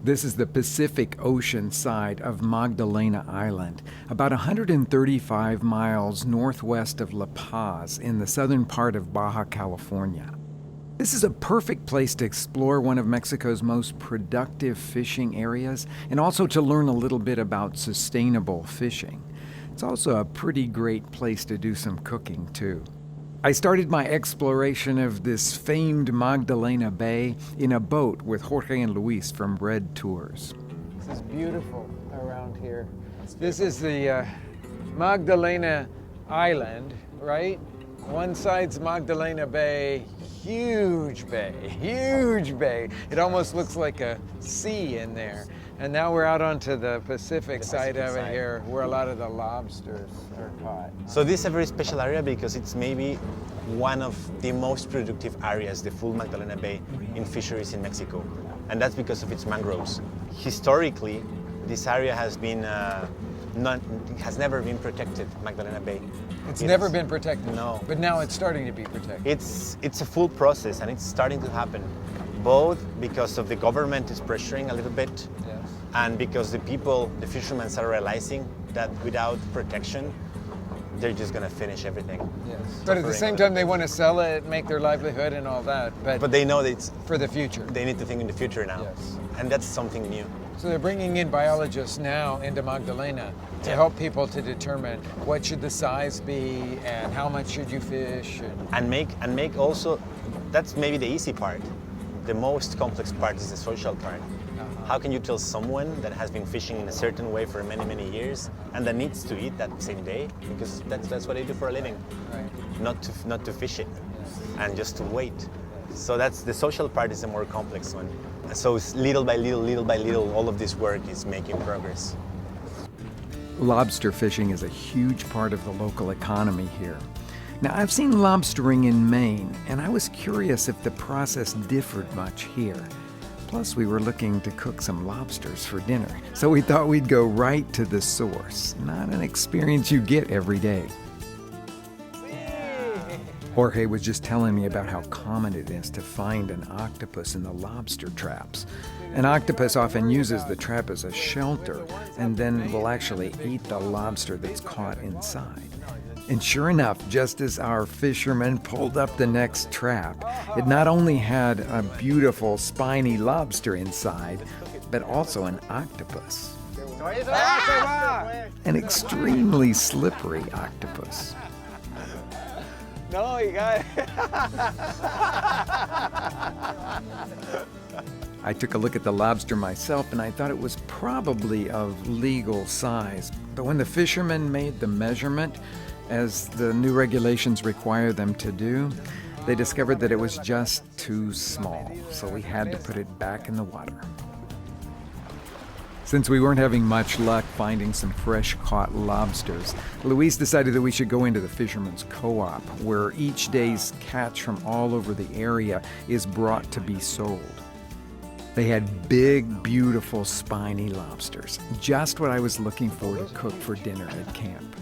This is the Pacific Ocean side of Magdalena Island, about 135 miles northwest of La Paz in the southern part of Baja California. This is a perfect place to explore one of Mexico's most productive fishing areas and also to learn a little bit about sustainable fishing. It's also a pretty great place to do some cooking too. I started my exploration of this famed Magdalena Bay in a boat with Jorge and Luis from REDTours. This is beautiful around here. This is the Magdalena Island, right? One side's Magdalena Bay, huge bay, huge bay. It almost looks like a sea in there. And now we're out onto the Pacific side of it here, where a lot of the lobsters are caught. So this is a very special area because it's maybe one of the most productive areas, the full Magdalena Bay, in fisheries in Mexico. And that's because of its mangroves. Historically, this area has been has never been protected, Magdalena Bay. It's never been protected? No. But now it's starting to be protected? It's a full process, and it's starting to happen, both because of the government is pressuring a little bit, yes, and because the people, the fishermen, are realizing that without protection, they're just going to finish everything. Yes. But at the same time, they want to sell it, make their livelihood and all that. But they know that it's for the future. They need to think in the future now. Yes. And that's something new. So they're bringing in biologists now into Magdalena to help people to determine what should the size be and how much should you fish. And make also, that's maybe the easy part. The most complex part is the social part. How can you tell someone that has been fishing in a certain way for many, many years and that needs to eat that same day, because that's what they do for a living, right, not to fish it, yes, and just to wait. So that's the social part is the more complex one. So it's little by little, all of this work is making progress. Lobster fishing is a huge part of the local economy here. Now, I've seen lobstering in Maine, and I was curious if the process differed much here. Plus, we were looking to cook some lobsters for dinner, so we thought we'd go right to the source. Not an experience you get every day. Jorge was just telling me about how common it is to find an octopus in the lobster traps. An octopus often uses the trap as a shelter and then will actually eat the lobster that's caught inside. And sure enough, just as our fishermen pulled up the next trap, it not only had a beautiful spiny lobster inside, but also an octopus. An extremely slippery octopus. No, you got it. I took a look at the lobster myself and I thought it was probably of legal size. But when the fishermen made the measurement, as the new regulations require them to do, they discovered that it was just too small, so we had to put it back in the water. Since we weren't having much luck finding some fresh-caught lobsters, Luis decided that we should go into the Fisherman's Co-op, where each day's catch from all over the area is brought to be sold. They had big, beautiful, spiny lobsters, just what I was looking for to cook for dinner at camp.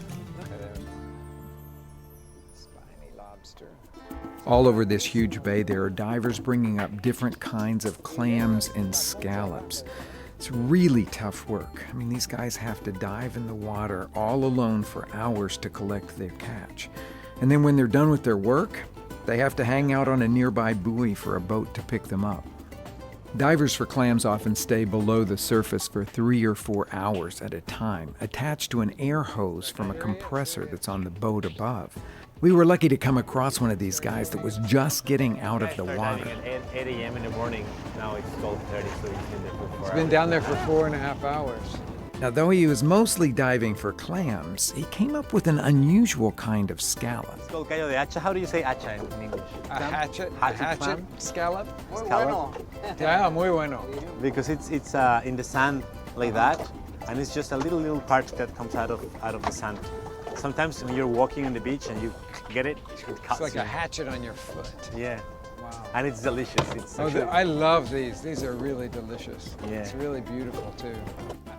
All over this huge bay, there are divers bringing up different kinds of clams and scallops. It's really tough work. I mean, these guys have to dive in the water all alone for hours to collect their catch. And then when they're done with their work, they have to hang out on a nearby buoy for a boat to pick them up. Divers for clams often stay below the surface for 3 or 4 hours at a time, attached to an air hose from a compressor that's on the boat above. We were lucky to come across one of these guys that was just getting out of the water. At 8 a.m. in the morning, now it's 12:30, so he's been there for 4 hours. He's been down there for 4.5 hours. Now, though he was mostly diving for clams, he came up with an unusual kind of scallop. It's called callo de hacha. How do you say hacha in English? A hatchet clam? scallop? Scallop. Yeah, muy bueno. Because it's in the sand like that, and it's just a little part that comes out of the sand. Sometimes when you're walking on the beach and you get it, it cuts It's like you. a hatchet on your foot. Yeah. Wow. And it's delicious. It's I love these. These are really delicious. Yeah. It's really beautiful too.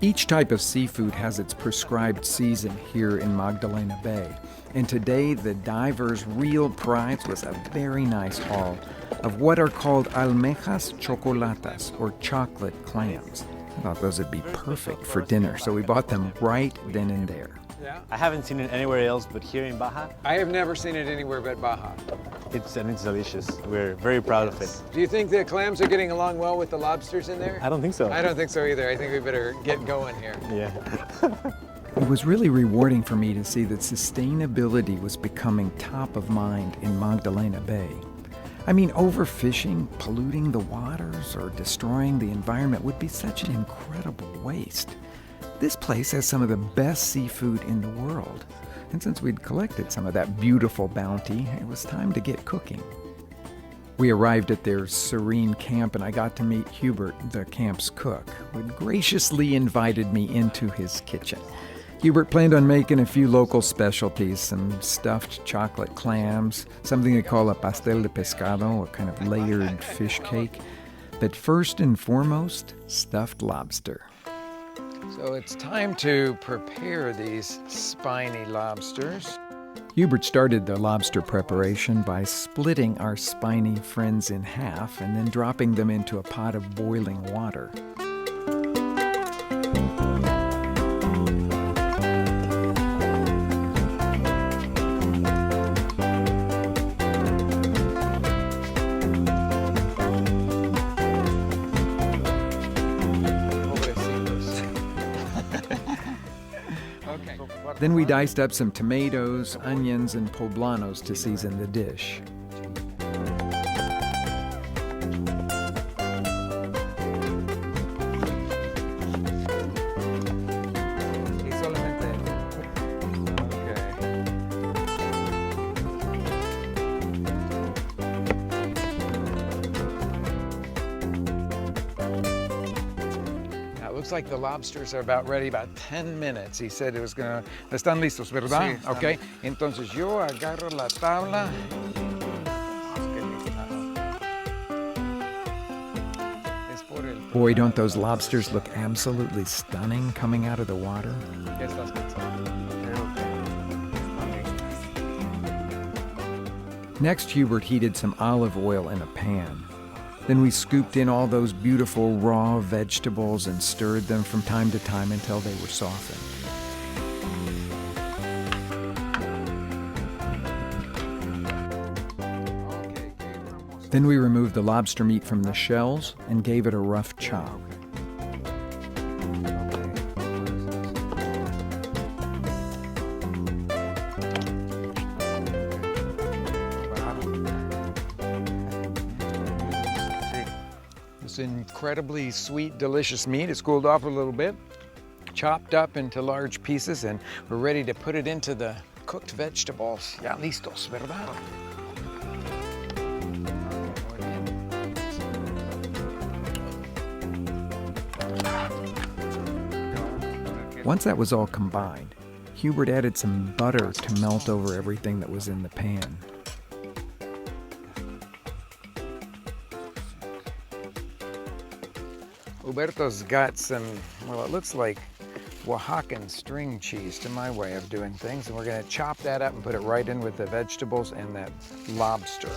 Each type of seafood has its prescribed season here in Magdalena Bay. And today, the divers' real prize was a very nice haul of what are called almejas chocolatas, or chocolate clams. I thought those would be perfect for dinner, so we bought them right then and there. Yeah. I haven't seen it anywhere else but here in Baja. I have never seen it anywhere but Baja. It's delicious. We're very proud of it. Do you think the clams are getting along well with the lobsters in there? I don't think so. I don't think so either. I think we better get going here. Yeah. It was really rewarding for me to see that sustainability was becoming top of mind in Magdalena Bay. I mean, overfishing, polluting the waters, or destroying the environment would be such an incredible waste. This place has some of the best seafood in the world. And since we'd collected some of that beautiful bounty, it was time to get cooking. We arrived at their serene camp and I got to meet Hubert, the camp's cook, who had graciously invited me into his kitchen. Hubert planned on making a few local specialties, some stuffed chocolate clams, something they call a pastel de pescado, a kind of layered fish cake, but first and foremost, stuffed lobster. So it's time to prepare these spiny lobsters. Hubert started the lobster preparation by splitting our spiny friends in half and then dropping them into a pot of boiling water. Then we diced up some tomatoes, onions, and poblanos to season the dish. Looks like the lobsters are about ready, about 10 minutes. He said it was gonna... ¿Están listos, verdad? Sí, okay. Entonces yo agarro la tabla. Boy, don't those lobsters look absolutely stunning coming out of the water. Next, Hubert heated some olive oil in a pan. Then we scooped in all those beautiful raw vegetables and stirred them from time to time until they were softened. Then we removed the lobster meat from the shells and gave it a rough chop. This incredibly sweet, delicious meat is cooled off a little bit, chopped up into large pieces, and we're ready to put it into the cooked vegetables. Ya listos, ¿verdad? Once that was all combined, Hubert added some butter to melt over everything that was in the pan. Huberto's got some, well, it looks like Oaxacan string cheese to my way of doing things, and we're going to chop that up and put it right in with the vegetables and that lobster.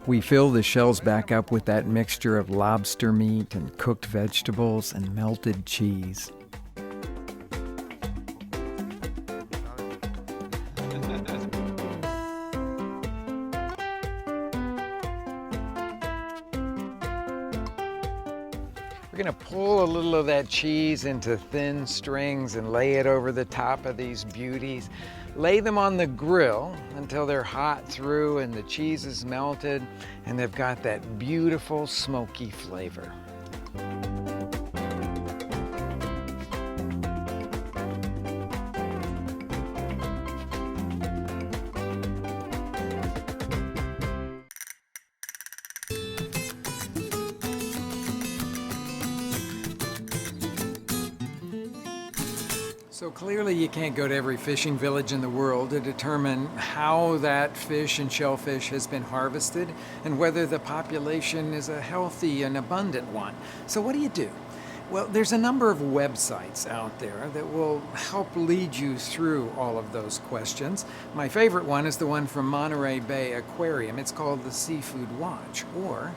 We fill the shells back up with that mixture of lobster meat and cooked vegetables and melted cheese. We're going to pull a little of that cheese into thin strings and lay it over the top of these beauties. Lay them on the grill until they're hot through and the cheese is melted and they've got that beautiful smoky flavor. So clearly you can't go to every fishing village in the world to determine how that fish and shellfish has been harvested and whether the population is a healthy and abundant one. So what do? Well, there's a number of websites out there that will help lead you through all of those questions. My favorite one is the one from Monterey Bay Aquarium. It's called the Seafood Watch. Or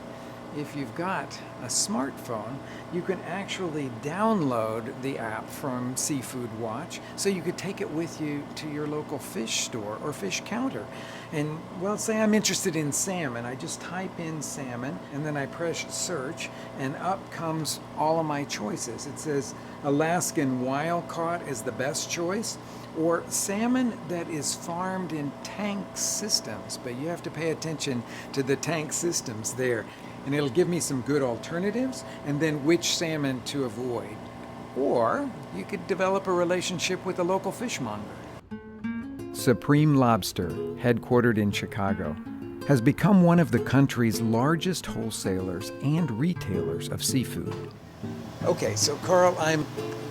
if you've got a smartphone, you can actually download the app from Seafood Watch so you could take it with you to your local fish store or fish counter. And, well, say I'm interested in salmon. I just type in salmon and then I press search and up comes all of my choices. It says Alaskan wild caught is the best choice, or salmon that is farmed in tank systems, but you have to pay attention to the tank systems there. And it'll give me some good alternatives and then which salmon to avoid. Or you could develop a relationship with a local fishmonger. Supreme Lobster, headquartered in Chicago, has become one of the country's largest wholesalers and retailers of seafood. Okay, so Carl, I'm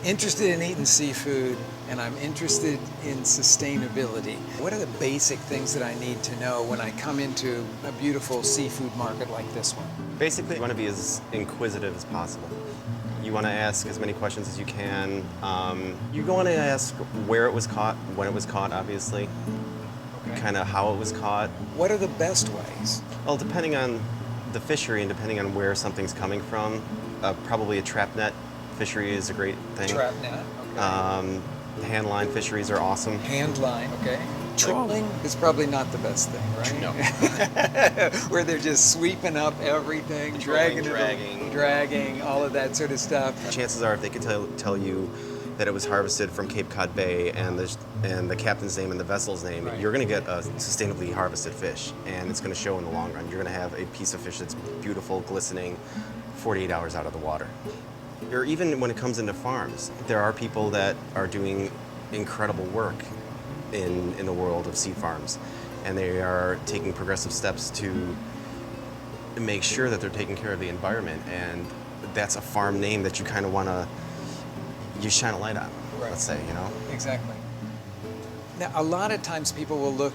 interested in eating seafood and I'm interested in sustainability. What are the basic things that I need to know when I come into a beautiful seafood market like this one? Basically, you want to be as inquisitive as possible. You want to ask as many questions as you can. You want to ask where it was caught, when it was caught, obviously, kind of how it was caught. What are the best ways? Well, depending on the fishery and depending on where something's coming from, probably a trap net fishery is a great thing. Trap net, okay. Hand line fisheries are awesome. Hand line, okay. Trawling is probably not the best thing, right? No. Where they're just sweeping up everything, dragging, all of that sort of stuff. Chances are, if they could tell you that it was harvested from Cape Cod Bay and the captain's name and the vessel's name, Right. You're going to get a sustainably harvested fish, and it's going to show in the long run. You're going to have a piece of fish that's beautiful, glistening, 48 hours out of the water. Or even when it comes into farms, there are people that are doing incredible work in the world of sea farms, and they are taking progressive steps to make sure that they're taking care of the environment, and that's a farm name that you kind of want to shine a light on, Right. let's say, you know? Exactly. Now, a lot of times people will look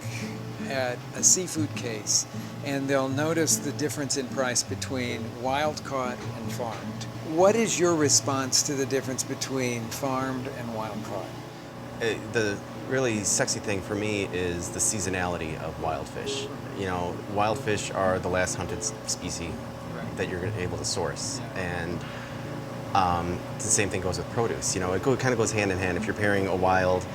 at a seafood case and they'll notice the difference in price between wild caught and farmed. What is your response to the difference between farmed and wild caught? The really sexy thing for me is the seasonality of wild fish. You know, wild fish are the last hunted species that you're able to source. And the same thing goes with produce. You know, it kind of goes hand in hand. If you're pairing a wild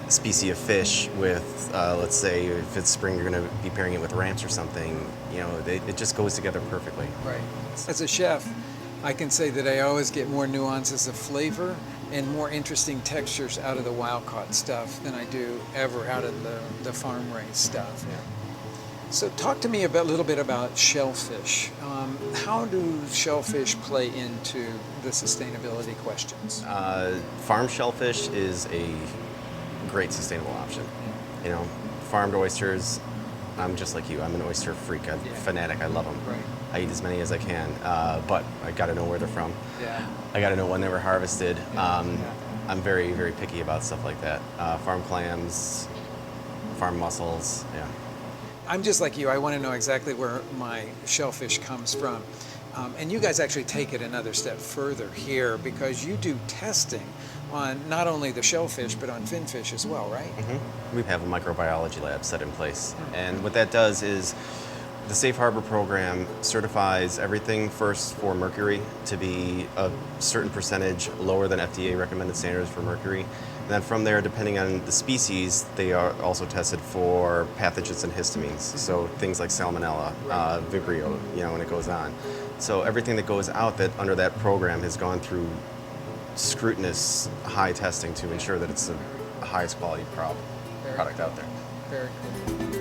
species of fish with, let's say, if it's spring, you're going to be pairing it with ramps or something. You know, it just goes together perfectly. Right. As a chef, I can say that I always get more nuances of flavor and more interesting textures out of the wild-caught stuff than I do ever out of the farm-raised stuff. Yeah. So talk to me a little bit about shellfish. How do shellfish play into the sustainability questions? Farm shellfish is a great sustainable option. You know, farmed oysters, I'm just like you. I'm an oyster freak. I'm a fanatic. I love them. Right. I eat as many as I can, but I got to know where they're from. Yeah. I got to know when they were harvested. Yeah. I'm very, very picky about stuff like that. Farm clams, farm mussels, yeah. I'm just like you. I want to know exactly where my shellfish comes from. And you guys actually take it another step further here because you do testing on not only the shellfish but on finfish as well, right? We have a microbiology lab set in place. And what that does is the Safe Harbor program certifies everything first for mercury to be a certain percentage lower than FDA recommended standards for mercury. And then from there, depending on the species, they are also tested for pathogens and histamines. So things like salmonella, Vibrio, you know, when it goes on. So everything that goes out that under that program has gone through scrutinous high testing to ensure that it's the highest quality product out there. Very cool.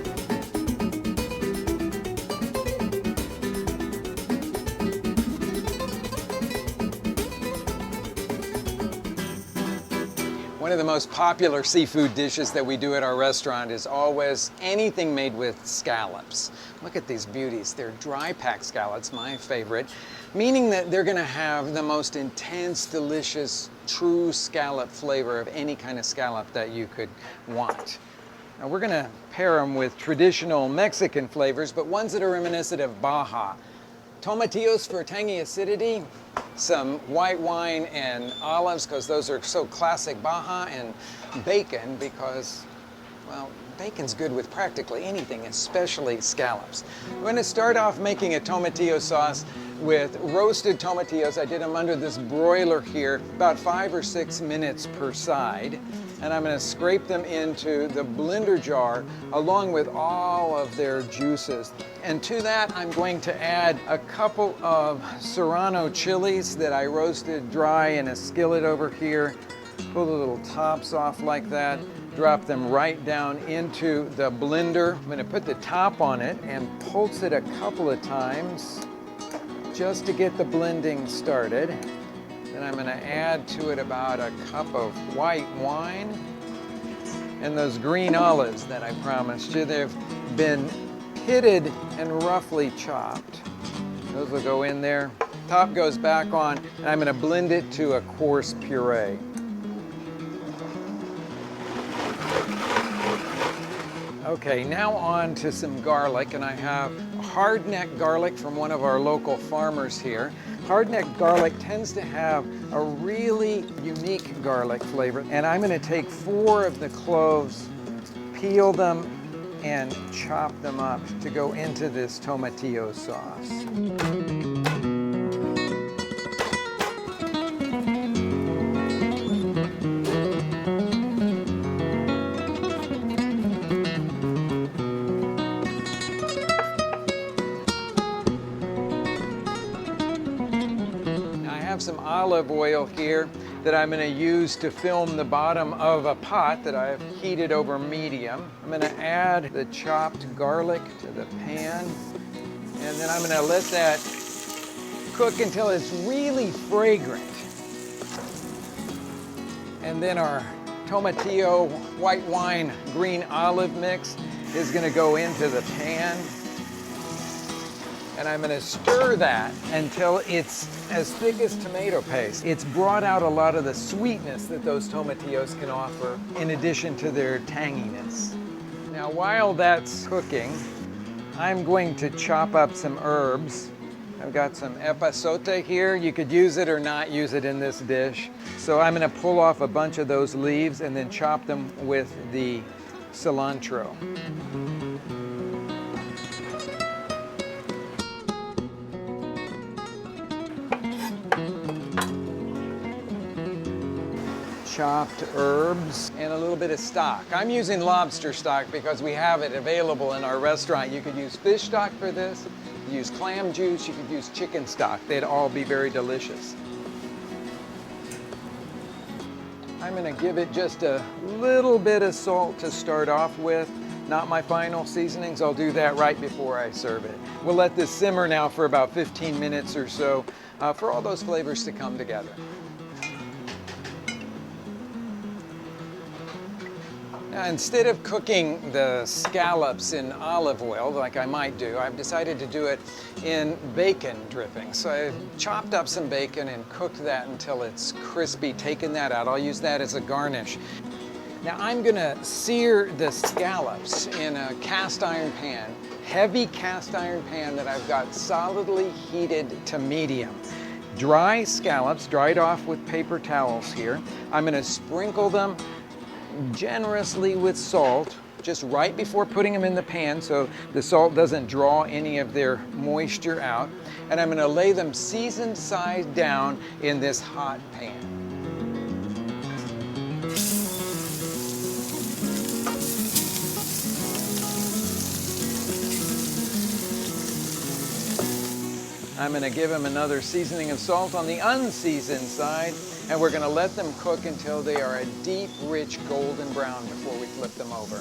One of the most popular seafood dishes that we do at our restaurant is always anything made with scallops. Look at these beauties. They're dry packed scallops, my favorite, meaning that they're going to have the most intense, delicious, true scallop flavor of any kind of scallop that you could want. Now we're going to pair them with traditional Mexican flavors, but ones that are reminiscent of Baja. Tomatillos for tangy acidity, some white wine and olives because those are so classic Baja, and bacon because, well, bacon's good with practically anything, especially scallops. I'm going to start off making a tomatillo sauce with roasted tomatillos. I did them under this broiler here, about 5 or 6 minutes per side. And I'm going to scrape them into the blender jar along with all of their juices. And to that, I'm going to add a couple of serrano chilies that I roasted dry in a skillet over here. Pull the little tops off like that. Drop them right down into the blender. I'm going to put the top on it and pulse it a couple of times just to get the blending started. Then I'm going to add to it about a cup of white wine and those green olives that I promised you. They've been pitted and roughly chopped. Those will go in there. Top goes back on, and I'm going to blend it to a coarse puree. Okay, now on to some garlic, and I have hardneck garlic from one of our local farmers here. Hardneck garlic tends to have a really unique garlic flavor, and I'm going to take 4 of the cloves, peel them, and chop them up to go into this tomatillo sauce. Some olive oil here that I'm going to use to film the bottom of a pot that I've heated over medium. I'm going to add the chopped garlic to the pan, and then I'm going to let that cook until it's really fragrant. And then our tomatillo white wine green olive mix is going to go into the pan. And I'm going to stir that until it's as thick as tomato paste. It's brought out a lot of the sweetness that those tomatillos can offer in addition to their tanginess. Now while that's cooking, I'm going to chop up some herbs. I've got some epazote here. You could use it or not use it in this dish. So I'm going to pull off a bunch of those leaves and then chop them with the cilantro. Chopped herbs and a little bit of stock. I'm using lobster stock because we have it available in our restaurant. You could use fish stock for this, you could use clam juice, you could use chicken stock. They'd all be very delicious. I'm going to give it just a little bit of salt to start off with. Not my final seasonings. I'll do that right before I serve it. We'll let this simmer now for about 15 minutes or so for all those flavors to come together. Now, instead of cooking the scallops in olive oil like I might do, I've decided to do it in bacon dripping. So I've chopped up some bacon and cooked that until it's crispy, taken that out. I'll use that as a garnish. Now I'm gonna sear the scallops in a cast iron pan, heavy cast iron pan that I've got solidly heated to medium. Dry scallops, dried off with paper towels here. I'm gonna sprinkle them generously with salt just right before putting them in the pan so the salt doesn't draw any of their moisture out. And I'm going to lay them seasoned side down in this hot pan. I'm going to give them another seasoning of salt on the unseasoned side, and we're going to let them cook until they are a deep, rich golden brown before we flip them over.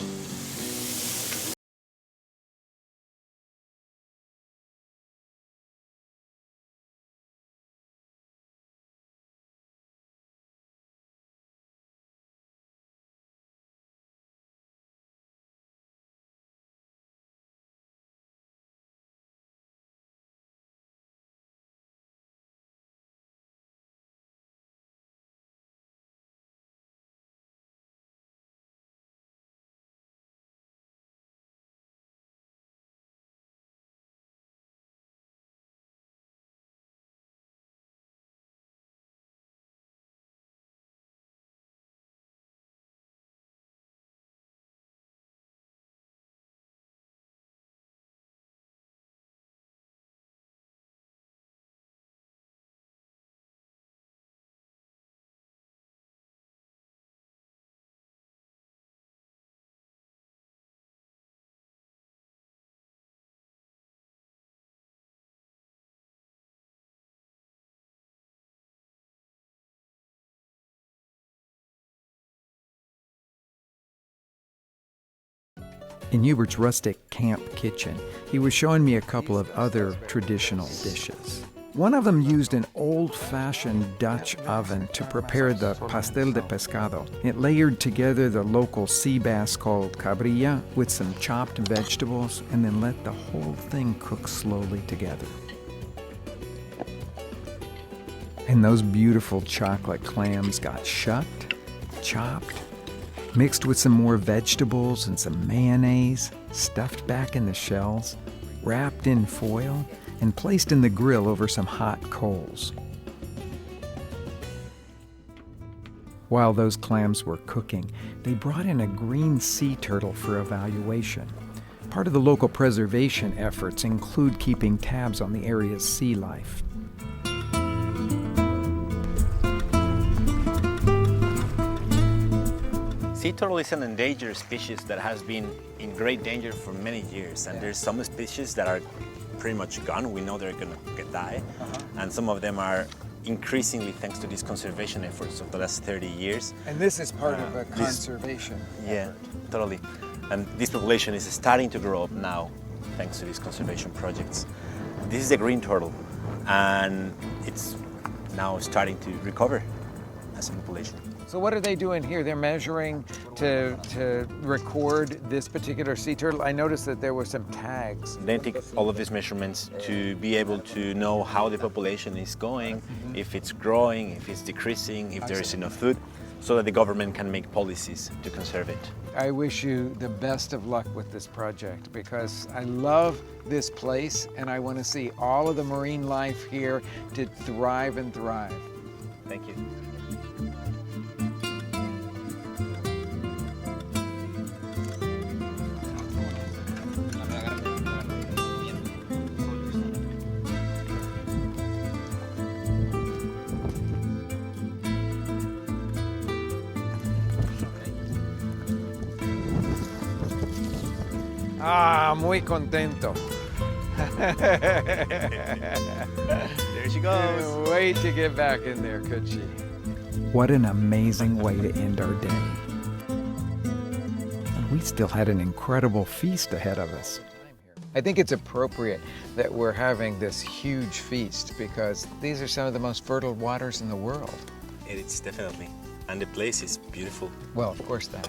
In Hubert's rustic camp kitchen, he was showing me a couple of other traditional dishes. One of them used an old-fashioned Dutch oven to prepare the pastel de pescado. It layered together the local sea bass called cabrilla with some chopped vegetables and then let the whole thing cook slowly together. And those beautiful chocolate clams got shucked, chopped, mixed with some more vegetables and some mayonnaise, stuffed back in the shells, wrapped in foil, and placed in the grill over some hot coals. While those clams were cooking, they brought in a green sea turtle for evaluation. Part of the local preservation efforts include keeping tabs on the area's sea life. Sea turtle is an endangered species that has been in great danger for many years, and there's some species that are pretty much gone. We know they're gonna die, and some of them are increasingly thanks to these conservation efforts of the last 30 years. And this is part of a conservation Yeah, effort. totally. And this population is starting to grow up now thanks to these conservation projects. This is a green turtle, and it's now starting to recover as a population. So what are they doing here? They're measuring to record this particular sea turtle. I noticed that there were some tags. They take all of these measurements to be able to know how the population is going, if it's growing, if it's decreasing, if there is enough food, so that the government can make policies to conserve it. I wish you the best of luck with this project because I love this place and I want to see all of the marine life here to thrive and thrive. Thank you. Ah, muy contento. There she goes. Couldn't wait to get back in there, could she? What an amazing way to end our day. And we still had an incredible feast ahead of us. I think it's appropriate that we're having this huge feast because these are some of the most fertile waters in the world. It's definitely. And the place is beautiful. Well, of course that.